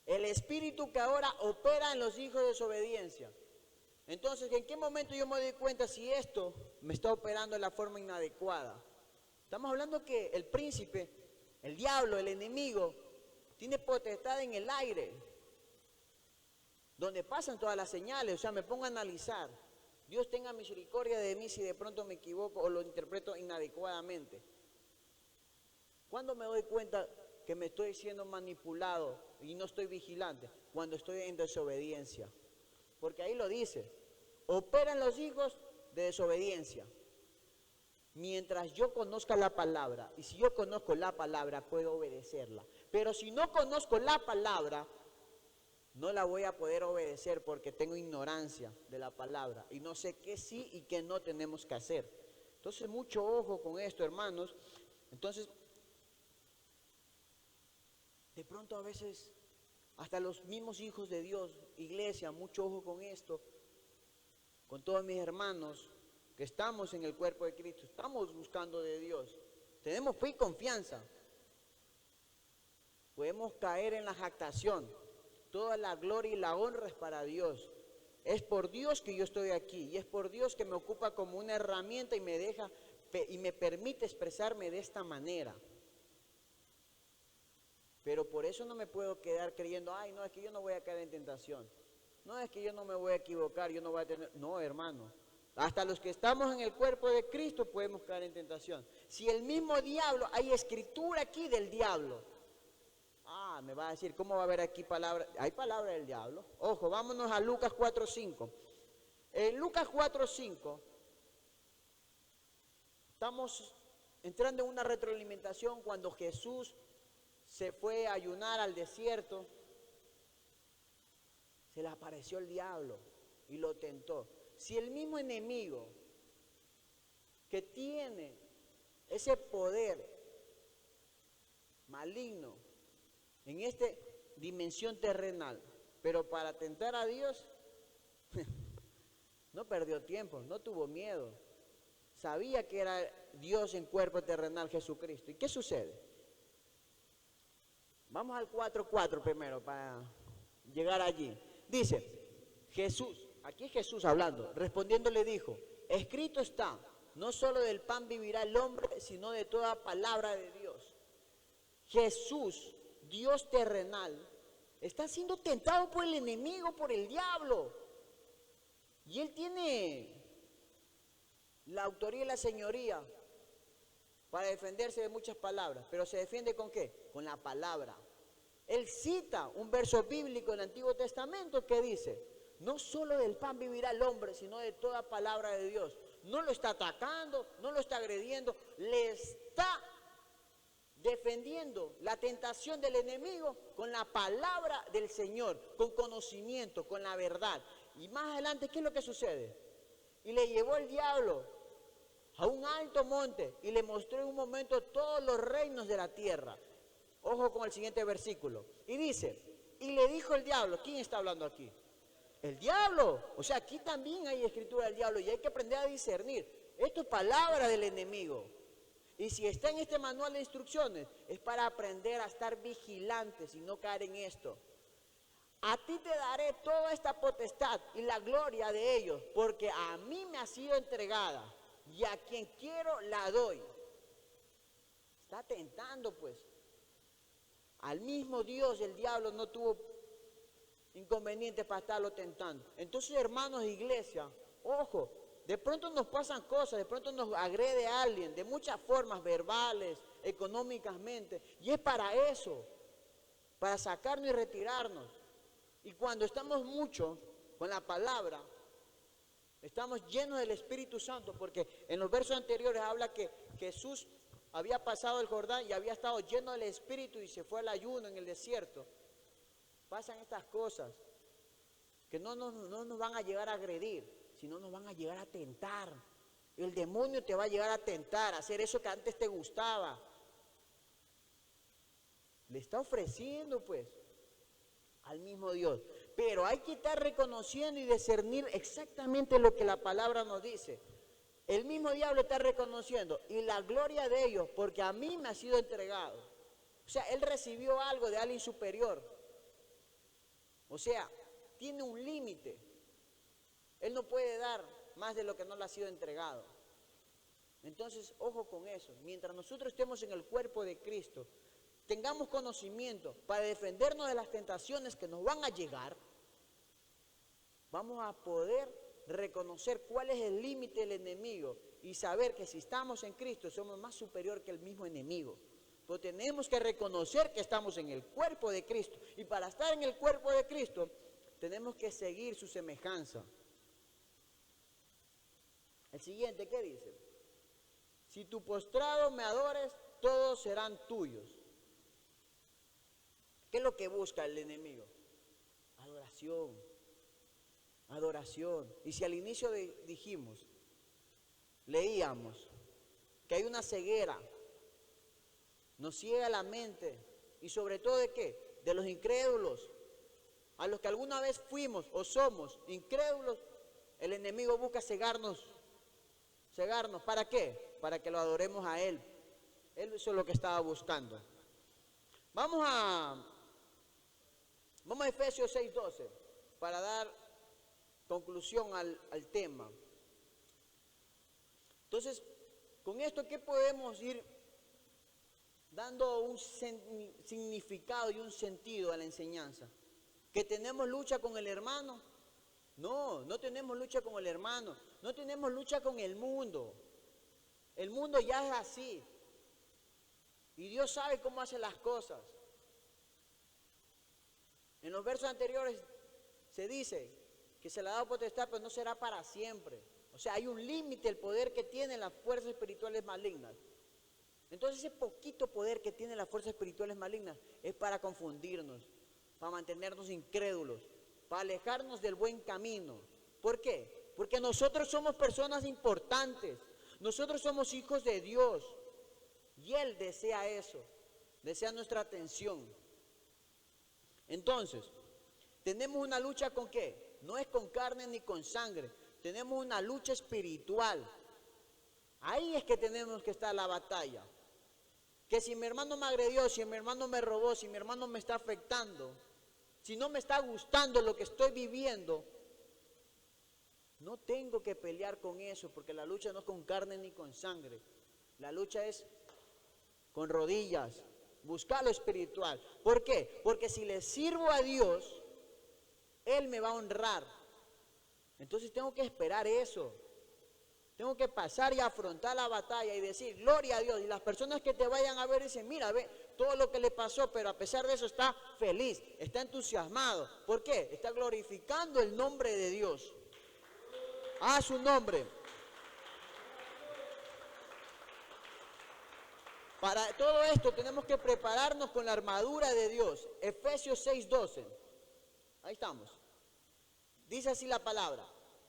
el espíritu que ahora opera en los hijos de desobediencia. Entonces, ¿en qué momento yo me doy cuenta si esto me está operando de la forma inadecuada? Estamos hablando que el príncipe, el diablo, el enemigo, tiene potestad en el aire, donde pasan todas las señales. O sea, me pongo a analizar. Dios tenga misericordia de mí si de pronto me equivoco o lo interpreto inadecuadamente. ¿Cuándo me doy cuenta que me estoy siendo manipulado y no estoy vigilante? Cuando estoy en desobediencia. Porque ahí lo dice, operan los hijos de desobediencia. Mientras yo conozca la palabra, y si yo conozco la palabra, puedo obedecerla. Pero si no conozco la palabra, no la voy a poder obedecer porque tengo ignorancia de la palabra y no sé qué sí y qué no tenemos que hacer. Entonces, mucho ojo con esto, hermanos. Entonces, de pronto a veces, hasta los mismos hijos de Dios, iglesia, mucho ojo con esto, con todos mis hermanos que estamos en el cuerpo de Cristo, estamos buscando de Dios, tenemos fe y confianza. Podemos caer en la jactación. Toda la gloria y la honra es para Dios. Es por Dios que yo estoy aquí y es por Dios que me ocupa como una herramienta y me deja y me permite expresarme de esta manera. Pero por eso no me puedo quedar creyendo, ay, no, es que yo no voy a caer en tentación. No, es que yo no me voy a equivocar, yo no voy a tener... No, hermano. Hasta los que estamos en el cuerpo de Cristo podemos caer en tentación. Si el mismo diablo, hay escritura aquí del diablo. Ah, me va a decir, ¿cómo va a haber aquí palabra? Hay palabra del diablo. Ojo, vámonos a Lucas 4:5. En Lucas 4:5 estamos entrando en una retroalimentación cuando Jesús se fue a ayunar al desierto. Se le apareció el diablo y lo tentó. Si el mismo enemigo que tiene ese poder maligno en esta dimensión terrenal, pero para tentar a Dios, no perdió tiempo, no tuvo miedo. sabía que era Dios en cuerpo terrenal, Jesucristo. ¿Y qué sucede? Vamos al 4:4 primero para llegar allí. Dice, Jesús, aquí es Jesús hablando, respondiendo le dijo, escrito está, no solo del pan vivirá el hombre, sino de toda palabra de Dios. Jesús, Dios terrenal, está siendo tentado por el enemigo, por el diablo. Y él tiene la autoría y la señoría para defenderse de muchas palabras. ¿Pero se defiende con qué? Con la palabra. Él cita un verso bíblico del Antiguo Testamento que dice, no solo del pan vivirá el hombre, sino de toda palabra de Dios. No lo está atacando, no lo está agrediendo, le está defendiendo la tentación del enemigo con la palabra del Señor, con conocimiento, con la verdad. Y más adelante, ¿qué es lo que sucede? Y le llevó el diablo a un alto monte y le mostró en un momento todos los reinos de la tierra. Ojo con el siguiente versículo. Y dice, y le dijo el diablo, ¿quién está hablando aquí? El diablo. O sea, aquí también hay escritura del diablo y hay que aprender a discernir. Esto es palabra del enemigo. Y si está en este manual de instrucciones, es para aprender a estar vigilantes y no caer en esto. A ti te daré toda esta potestad y la gloria de ellos, porque a mí me ha sido entregada y a quien quiero la doy. Está tentando pues. Al mismo Dios el diablo no tuvo inconvenientes para estarlo tentando. Entonces, hermanos de iglesia, ojo, de pronto nos pasan cosas, de pronto nos agrede alguien, de muchas formas, verbales, económicamente, y es para eso, para sacarnos y retirarnos. Y cuando estamos mucho con la palabra, estamos llenos del Espíritu Santo, porque en los versos anteriores habla que Jesús había pasado el Jordán y había estado lleno del Espíritu y se fue al ayuno en el desierto. Pasan estas cosas que no nos van a llegar a agredir, sino nos van a llegar a tentar. El demonio te va a llegar a tentar, a hacer eso que antes te gustaba. Le está ofreciendo pues al mismo Dios. Pero hay que estar reconociendo y discernir exactamente lo que la palabra nos dice. El mismo diablo está reconociendo, y la gloria de ellos, porque a mí me ha sido entregado. O sea, él recibió algo de alguien superior. O sea, tiene un límite. Él no puede dar más de lo que no le ha sido entregado. Entonces, ojo con eso. Mientras nosotros estemos en el cuerpo de Cristo, tengamos conocimiento para defendernos de las tentaciones que nos van a llegar, vamos a poder reconocer cuál es el límite del enemigo y saber que si estamos en Cristo somos más superior que el mismo enemigo. Pero tenemos que reconocer que estamos en el cuerpo de Cristo, y para estar en el cuerpo de Cristo tenemos que seguir su semejanza. El siguiente, ¿qué dice? Si tu postrado me adores, todos serán tuyos. ¿Qué es lo que busca el enemigo? Adoración. Adoración. Y si al inicio dijimos, leíamos, que hay una ceguera, nos ciega la mente, y sobre todo ¿de qué? De los incrédulos, a los que alguna vez fuimos o somos incrédulos. El enemigo busca cegarnos. ¿Para qué? Para que lo adoremos a Él. Eso es lo que estaba buscando. Vamos a Efesios 6:12 para dar conclusión al tema. Entonces, con esto, ¿qué podemos ir dando un significado y un sentido a la enseñanza? ¿Que tenemos lucha con el hermano? No tenemos lucha con el hermano, no tenemos lucha con el mundo. El mundo ya es así. Y Dios sabe cómo hace las cosas. En los versos anteriores se dice que se le ha dado potestad, pero no será para siempre. O sea, hay un límite el poder que tienen las fuerzas espirituales malignas. Entonces ese poquito poder que tienen las fuerzas espirituales malignas es para confundirnos, para mantenernos incrédulos, para alejarnos del buen camino. ¿Por qué? Porque nosotros somos personas importantes, nosotros somos hijos de Dios, y Él desea eso, desea nuestra atención. Entonces, tenemos una lucha ¿con qué? No es con carne ni con sangre, tenemos una lucha espiritual. Ahí es que tenemos que estar la batalla. Que si mi hermano me agredió, si mi hermano me robó, si mi hermano me está afectando, si no me está gustando lo que estoy viviendo, no tengo que pelear con eso, porque la lucha no es con carne ni con sangre. La lucha es con rodillas, buscar lo espiritual. ¿Por qué? Porque si le sirvo a Dios, Él me va a honrar. Entonces tengo que esperar eso. Tengo que pasar y afrontar la batalla y decir, gloria a Dios. Y las personas que te vayan a ver dicen, mira, ve todo lo que le pasó, pero a pesar de eso está feliz, está entusiasmado. ¿Por qué? Está glorificando el nombre de Dios. A su nombre. Para todo esto tenemos que prepararnos con la armadura de Dios. Efesios 6:12. Ahí estamos. Dice así la palabra.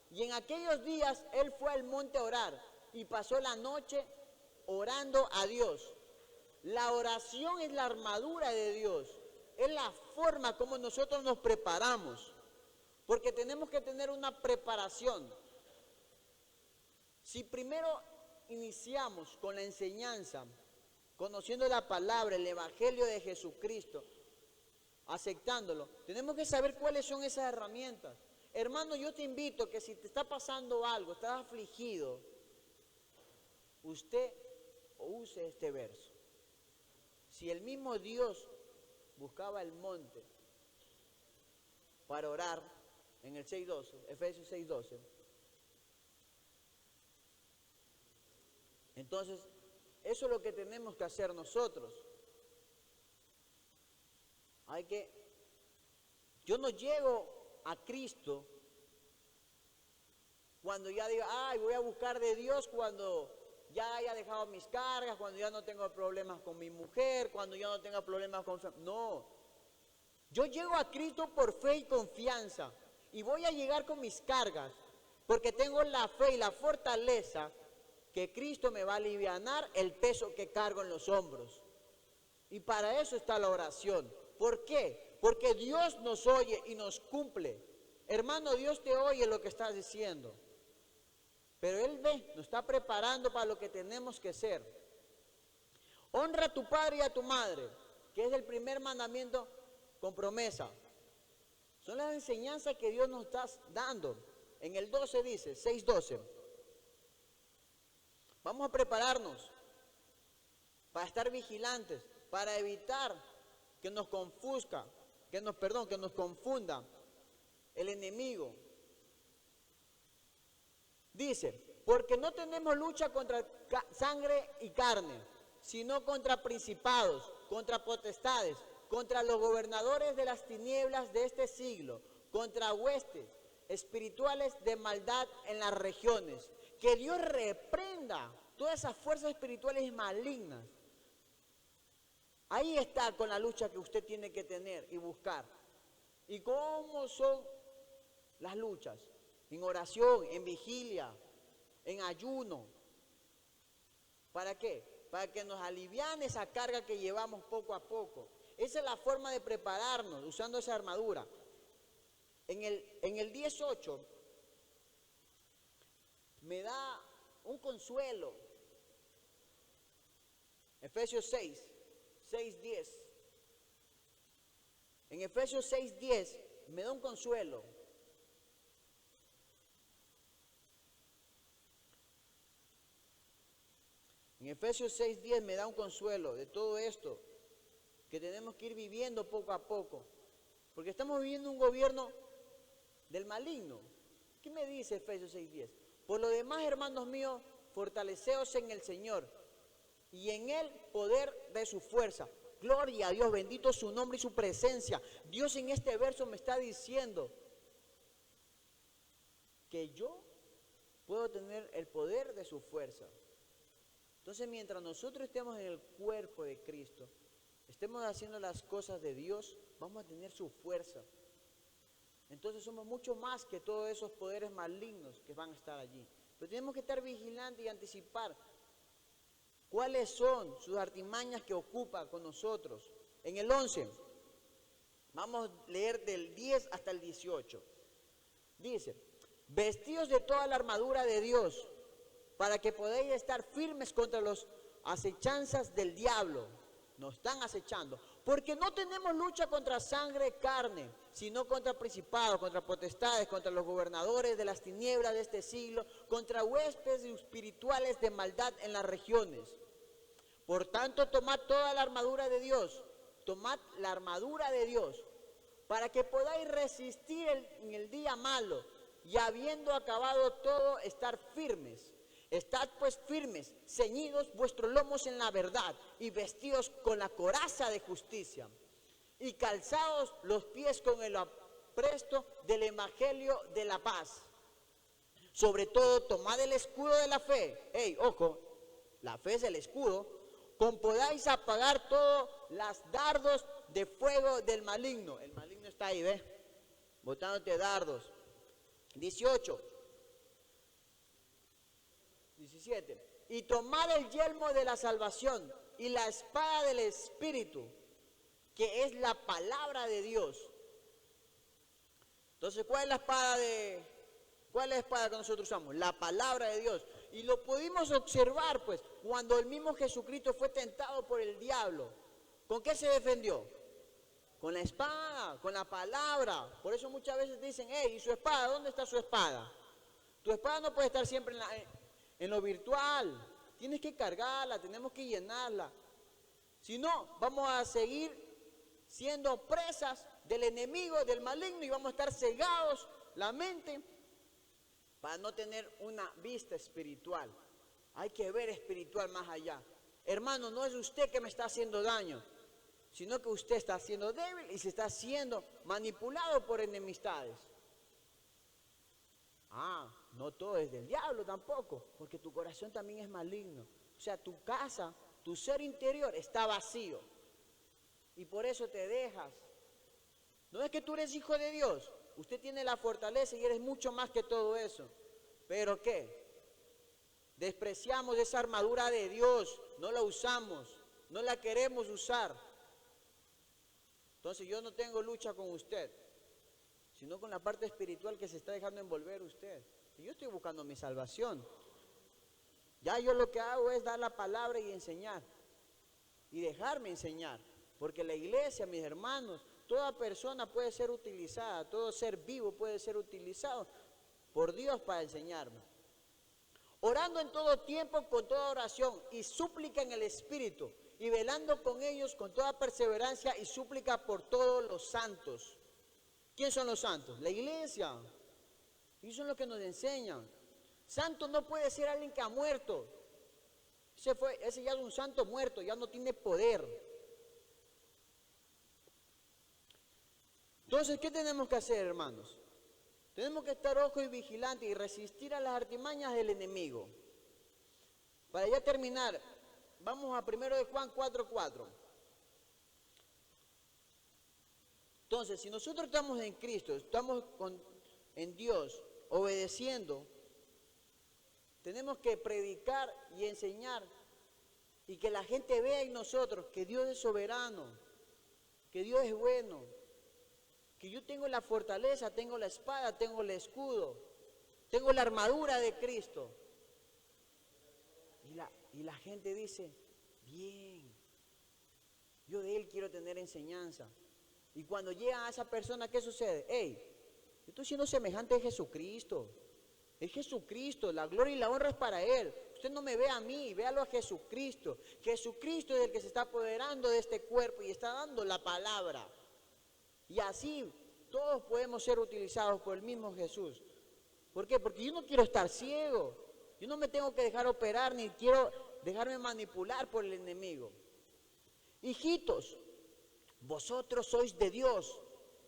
Y en aquellos días él fue al monte a orar y pasó la noche orando a Dios. La oración es la armadura de Dios. Es la forma como nosotros nos preparamos. Porque tenemos que tener una preparación. Si primero iniciamos con la enseñanza, conociendo la palabra, el evangelio de Jesucristo, aceptándolo, tenemos que saber cuáles son esas herramientas. Hermano, yo te invito que si te está pasando algo, estás afligido, usted use este verso. Si el mismo Dios buscaba el monte para orar en el 6:12, Efesios 6:12, entonces eso es lo que tenemos que hacer nosotros. Yo no llego a Cristo cuando ya diga, ay, voy a buscar de Dios cuando ya haya dejado mis cargas, cuando ya no tengo problemas con mi mujer, cuando ya no tenga problemas con... No, yo llego a Cristo por fe y confianza y voy a llegar con mis cargas porque tengo la fe y la fortaleza que Cristo me va a alivianar el peso que cargo en los hombros. Y para eso está la oración. ¿Por qué? Porque Dios nos oye y nos cumple. Hermano, Dios te oye lo que estás diciendo. Pero Él ve, nos está preparando para lo que tenemos que ser. Honra a tu padre y a tu madre, que es el primer mandamiento con promesa. Son las enseñanzas que Dios nos está dando. En el 12 dice, 6:12. Vamos a prepararnos para estar vigilantes, para evitar que nos confunda el enemigo. Dice, porque no tenemos lucha contra sangre y carne, sino contra principados, contra potestades, contra los gobernadores de las tinieblas de este siglo, contra huestes espirituales de maldad en las regiones. Que Dios reprenda todas esas fuerzas espirituales malignas. Ahí está con la lucha que usted tiene que tener y buscar. ¿Y cómo son las luchas? En oración, en vigilia, en ayuno. ¿Para qué? Para que nos aliviane esa carga que llevamos poco a poco. Esa es la forma de prepararnos, usando esa armadura. En el 18 me da un consuelo. Efesios 6:10. En Efesios 6:10 me da un consuelo. En Efesios 6:10 me da un consuelo de todo esto que tenemos que ir viviendo poco a poco. Porque estamos viviendo un gobierno del maligno. ¿Qué me dice Efesios 6:10? Por lo demás, hermanos míos, fortaleceos en el Señor y en el poder de su fuerza. Gloria a Dios, bendito su nombre y su presencia. Dios en este verso me está diciendo que yo puedo tener el poder de su fuerza. Entonces, mientras nosotros estemos en el cuerpo de Cristo, estemos haciendo las cosas de Dios, vamos a tener su fuerza. Entonces somos mucho más que todos esos poderes malignos que van a estar allí. Pero tenemos que estar vigilantes y anticipar cuáles son sus artimañas que ocupa con nosotros. En el 11, vamos a leer del 10 hasta el 18. Dice, vestidos de toda la armadura de Dios, para que podáis estar firmes contra las acechanzas del diablo. Nos están acechando, porque no tenemos lucha contra sangre y carne, sino contra principados, contra potestades, contra los gobernadores de las tinieblas de este siglo, contra huéspedes espirituales de maldad en las regiones. Por tanto, tomad toda la armadura de Dios, tomad la armadura de Dios, para que podáis resistir en el día malo, y habiendo acabado todo, estar firmes. Estad pues firmes, ceñidos vuestros lomos en la verdad, y vestidos con la coraza de justicia, y calzados los pies con el apresto del evangelio de la paz. Sobre todo, tomad el escudo de la fe. Ojo, la fe es el escudo, con podáis apagar todos los dardos de fuego del maligno. El maligno está ahí, ¿ves? Botándote dardos. 18. 17. Y tomad el yelmo de la salvación y la espada del Espíritu, que es la palabra de Dios. Entonces, ¿cuál es la espada que nosotros usamos? La palabra de Dios. Y lo pudimos observar, pues, cuando el mismo Jesucristo fue tentado por el diablo. ¿Con qué se defendió? Con la espada, con la palabra. Por eso muchas veces dicen, ¿y su espada? ¿Dónde está su espada? Tu espada no puede estar siempre en lo virtual. Tienes que cargarla, tenemos que llenarla. Si no, vamos a seguir siendo presas del enemigo, del maligno, y vamos a estar cegados la mente para no tener una vista espiritual. Hay que ver espiritual más allá. Hermano, no es usted que me está haciendo daño, sino que usted está siendo débil y se está siendo manipulado por enemistades. No todo es del diablo tampoco, porque tu corazón también es maligno. O sea, tu casa, tu ser interior está vacío. Y por eso te dejas. No es que tú eres hijo de Dios. Usted tiene la fortaleza y eres mucho más que todo eso. ¿Pero qué? Despreciamos esa armadura de Dios, no la usamos, no la queremos usar. Entonces yo no tengo lucha con usted, sino con la parte espiritual que se está dejando envolver usted. Y yo estoy buscando mi salvación. Ya yo lo que hago es dar la palabra y enseñar. Y dejarme enseñar. Porque la iglesia, mis hermanos, toda persona puede ser utilizada, todo ser vivo puede ser utilizado por Dios para enseñarme. Orando en todo tiempo con toda oración y súplica en el Espíritu, y velando con ellos con toda perseverancia y súplica por todos los santos. ¿Quién son los santos? La iglesia. Y eso es lo que nos enseñan. Santo no puede ser alguien que ha muerto. Ese ya es un santo muerto, ya no tiene poder. Entonces, ¿qué tenemos que hacer, hermanos? Tenemos que estar ojo y vigilante y resistir a las artimañas del enemigo. Para ya terminar, vamos a 1 de Juan 4:4. Entonces, si nosotros estamos en Cristo, estamos en Dios, obedeciendo, tenemos que predicar y enseñar y que la gente vea en nosotros que Dios es soberano, que Dios es bueno, que yo tengo la fortaleza, tengo la espada, tengo el escudo, tengo la armadura de Cristo. Y la gente dice, bien, yo de Él quiero tener enseñanza. Y cuando llega a esa persona, ¿qué sucede? Yo estoy siendo semejante a Jesucristo. Es Jesucristo, la gloria y la honra es para Él. Usted no me ve a mí, véalo a Jesucristo. Jesucristo es el que se está apoderando de este cuerpo y está dando la palabra. Y así todos podemos ser utilizados por el mismo Jesús. ¿Por qué? Porque yo no quiero estar ciego. Yo no me tengo que dejar operar ni quiero dejarme manipular por el enemigo. Hijitos, vosotros sois de Dios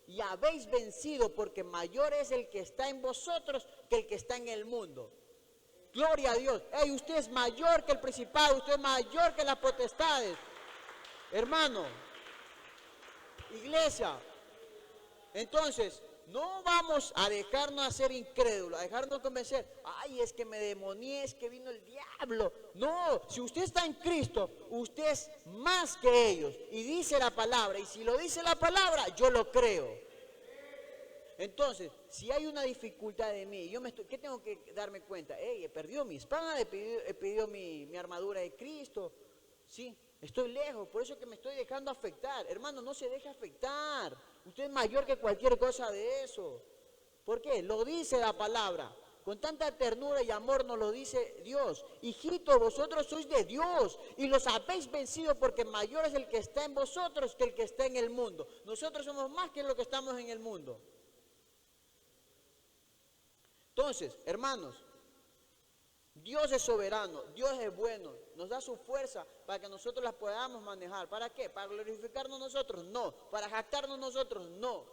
y habéis vencido, porque mayor es el que está en vosotros que el que está en el mundo. Gloria a Dios. Usted es mayor que el principado, usted es mayor que las potestades. Hermano, iglesia, entonces no vamos a dejarnos hacer incrédulos, a dejarnos convencer. Es que me demonié, es que vino el diablo. No, si usted está en Cristo, usted es más que ellos. Y dice la palabra, y si lo dice la palabra, yo lo creo. Entonces, si hay una dificultad de mí, ¿qué tengo que darme cuenta? Hey, he perdido mi espada, he perdido mi armadura de Cristo. Sí, estoy lejos, por eso es que me estoy dejando afectar. Hermano, no se deje afectar. Usted es mayor que cualquier cosa de eso. ¿Por qué? Lo dice la palabra. Con tanta ternura y amor nos lo dice Dios. Hijitos, vosotros sois de Dios y los habéis vencido porque mayor es el que está en vosotros que el que está en el mundo. Nosotros somos más que los que estamos en el mundo. Entonces, hermanos, Dios es soberano, Dios es bueno, nos da su fuerza para que nosotros las podamos manejar. ¿Para qué? ¿Para glorificarnos nosotros? No. ¿Para jactarnos nosotros? No.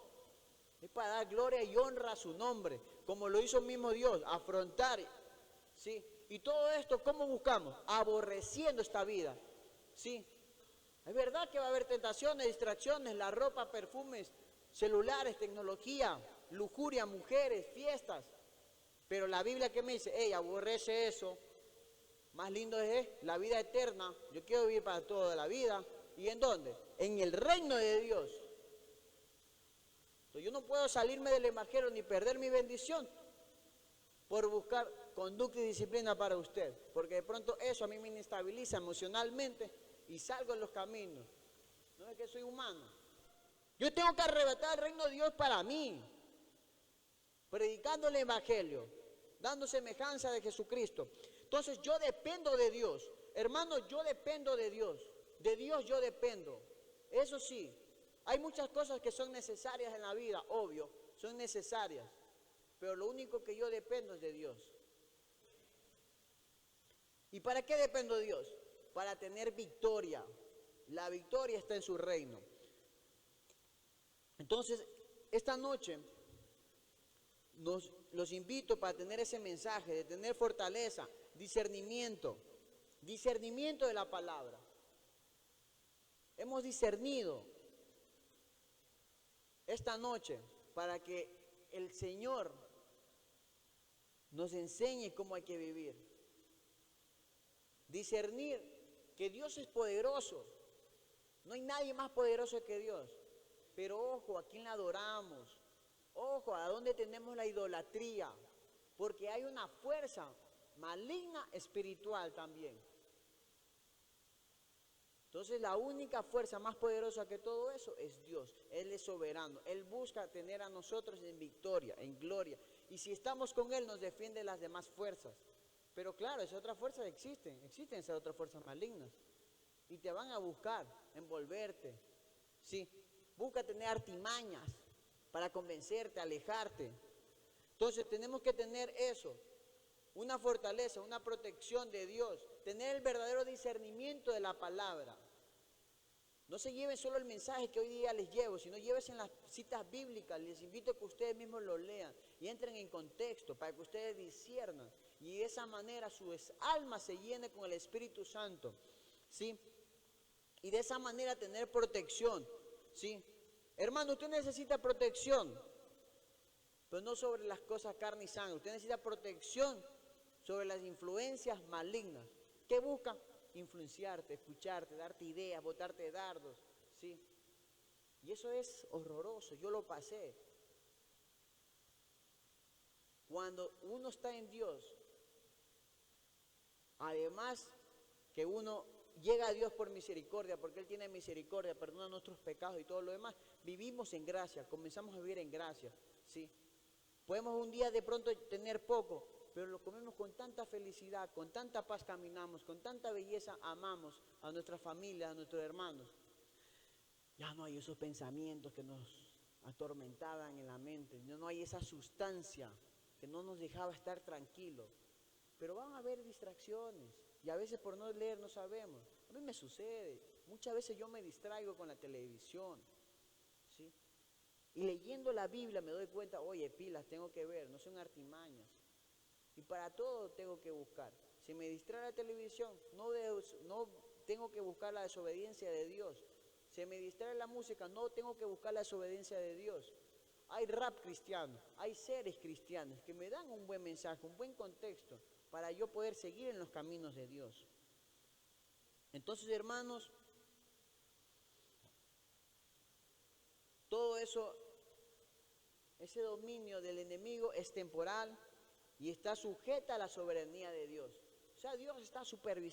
Es para dar gloria y honra a su nombre, como lo hizo el mismo Dios, afrontar, ¿sí? Y todo esto, ¿cómo buscamos? Aborreciendo esta vida, ¿sí? Es verdad que va a haber tentaciones, distracciones, la ropa, perfumes, celulares, tecnología, lujuria, mujeres, fiestas. Pero la Biblia que me dice, hey, aborrece eso, más lindo es la vida eterna, yo quiero vivir para toda la vida. ¿Y en dónde? En el reino de Dios. Entonces, yo no puedo salirme del evangelio ni perder mi bendición por buscar conducta y disciplina para usted, porque de pronto eso a mí me inestabiliza emocionalmente y salgo en los caminos. No es que soy humano. Yo tengo que arrebatar el reino de Dios para mí, predicando el evangelio, dando semejanza de Jesucristo. Entonces yo dependo de Dios. Hermano, yo dependo de Dios. De Dios yo dependo. Eso sí, hay muchas cosas que son necesarias en la vida, obvio, son necesarias. Pero lo único que yo dependo es de Dios. ¿Y para qué dependo de Dios? Para tener victoria. La victoria está en su reino. Entonces, esta noche los invito para tener ese mensaje, de tener fortaleza, discernimiento de la palabra. Hemos discernido esta noche para que el Señor nos enseñe cómo hay que vivir. Discernir que Dios es poderoso. No hay nadie más poderoso que Dios. Pero ojo, ¿a quién le adoramos? Ojo, ¿a dónde tenemos la idolatría? Porque hay una fuerza maligna espiritual también. Entonces la única fuerza más poderosa que todo eso es Dios. Él es soberano. Él busca tener a nosotros en victoria, en gloria. Y si estamos con Él nos defiende las demás fuerzas. Pero claro, esas otras fuerzas existen esas otras fuerzas malignas. Y te van a buscar, envolverte. Sí, busca tener artimañas para convencerte, alejarte. Entonces tenemos que tener eso, una fortaleza, una protección de Dios, tener el verdadero discernimiento de la palabra. No se lleven solo el mensaje que hoy día les llevo, sino llévense en las citas bíblicas. Les invito a que ustedes mismos lo lean y entren en contexto para que ustedes disciernan. Y de esa manera su alma se llene con el Espíritu Santo, ¿sí? Y de esa manera tener protección, ¿sí? Hermano, usted necesita protección, pero no sobre las cosas carne y sangre. Usted necesita protección sobre las influencias malignas. ¿Qué busca? Influenciarte, escucharte, darte ideas, botarte dardos, ¿sí? Y eso es horroroso, yo lo pasé. Cuando uno está en Dios, además que uno llega a Dios por misericordia, porque Él tiene misericordia, perdona nuestros pecados y todo lo demás, vivimos en gracia, comenzamos a vivir en gracia, ¿sí? Podemos un día de pronto tener poco, pero lo comemos con tanta felicidad, con tanta paz caminamos, con tanta belleza amamos a nuestra familia, a nuestros hermanos. Ya no hay esos pensamientos que nos atormentaban en la mente, no hay esa sustancia que no nos dejaba estar tranquilos. Pero van a haber distracciones y a veces por no leer no sabemos. A mí me sucede, muchas veces yo me distraigo con la televisión, ¿sí? Y leyendo la Biblia me doy cuenta, oye, pilas, tengo que ver, no son artimañas. Y para todo tengo que buscar. Si me distrae la televisión, no tengo que buscar la desobediencia de Dios. Si me distrae la música, no tengo que buscar la desobediencia de Dios. Hay rap cristiano, hay seres cristianos que me dan un buen mensaje, un buen contexto para yo poder seguir en los caminos de Dios. Entonces, hermanos, todo eso Ese dominio del enemigo es temporal y está sujeta a la soberanía de Dios. O sea, Dios está supervisando